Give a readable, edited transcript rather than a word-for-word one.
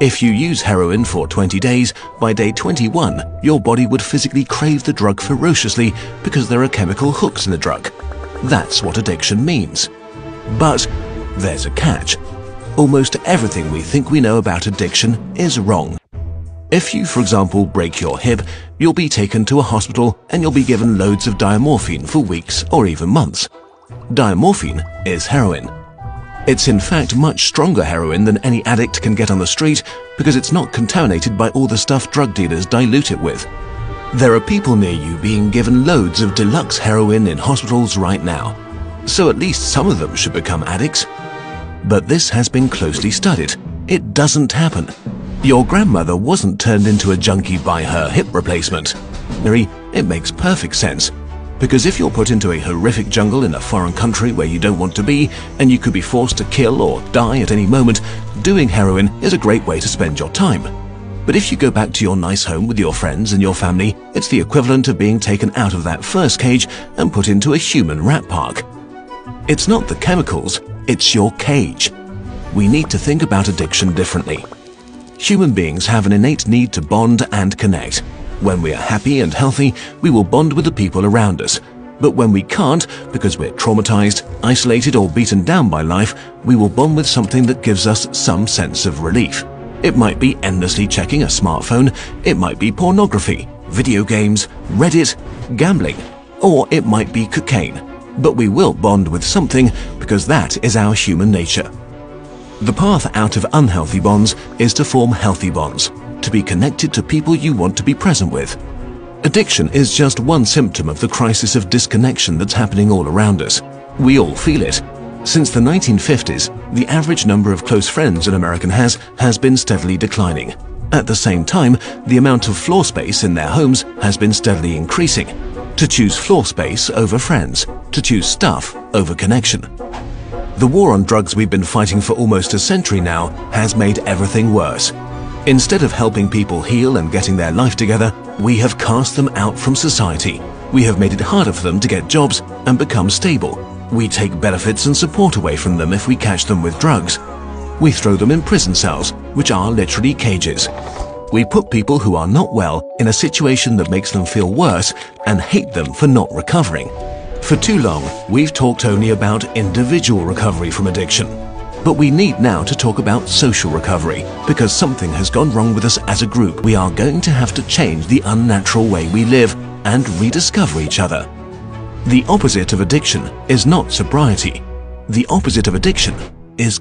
If you use heroin for 20 days, by day 21, your body would physically crave the drug ferociously because there are chemical hooks in the drug. That's what addiction means. But there's a catch. Almost everything we think we know about addiction is wrong. If you, for example, break your hip, you'll be taken to a hospital and you'll be given loads of diamorphine for weeks or even months. Diamorphine is heroin. It's in fact much stronger heroin than any addict can get on the street because it's not contaminated by all the stuff drug dealers dilute it with. There are people near you being given loads of deluxe heroin in hospitals right now, so at least some of them should become addicts. But this has been closely studied. It doesn't happen. Your grandmother wasn't turned into a junkie by her hip replacement. It makes perfect sense. Because if you're put into a horrific jungle in a foreign country where you don't want to be, and you could be forced to kill or die at any moment, doing heroin is a great way to spend your time. But if you go back to your nice home with your friends and your family, it's the equivalent of being taken out of that first cage and put into a human rat park. It's not the chemicals, it's your cage. We need to think about addiction differently. Human beings have an innate need to bond and connect. When we are happy and healthy, we will bond with the people around us. But when we can't, because we're traumatized, isolated, or beaten down by life, we will bond with something that gives us some sense of relief. It might be endlessly checking a smartphone, it might be pornography, video games, Reddit, gambling, or it might be cocaine. But we will bond with something because that is our human nature. The path out of unhealthy bonds is to form healthy bonds, to be connected to people you want to be present with. Addiction is just one symptom of the crisis of disconnection that's happening all around us. We all feel it. Since the 1950s, the average number of close friends an American has been steadily declining. At the same time, the amount of floor space in their homes has been steadily increasing. To choose floor space over friends, to choose stuff over connection. The war on drugs we've been fighting for almost a century now has made everything worse. Instead of helping people heal and getting their life together, we have cast them out from society. We have made it harder for them to get jobs and become stable. We take benefits and support away from them if we catch them with drugs. We throw them in prison cells, which are literally cages. We put people who are not well in a situation that makes them feel worse and hate them for not recovering. For too long, we've talked only about individual recovery from addiction. But we need now to talk about social recovery, because something has gone wrong with us as a group. We are going to have to change the unnatural way we live and rediscover each other. The opposite of addiction is not sobriety. The opposite of addiction is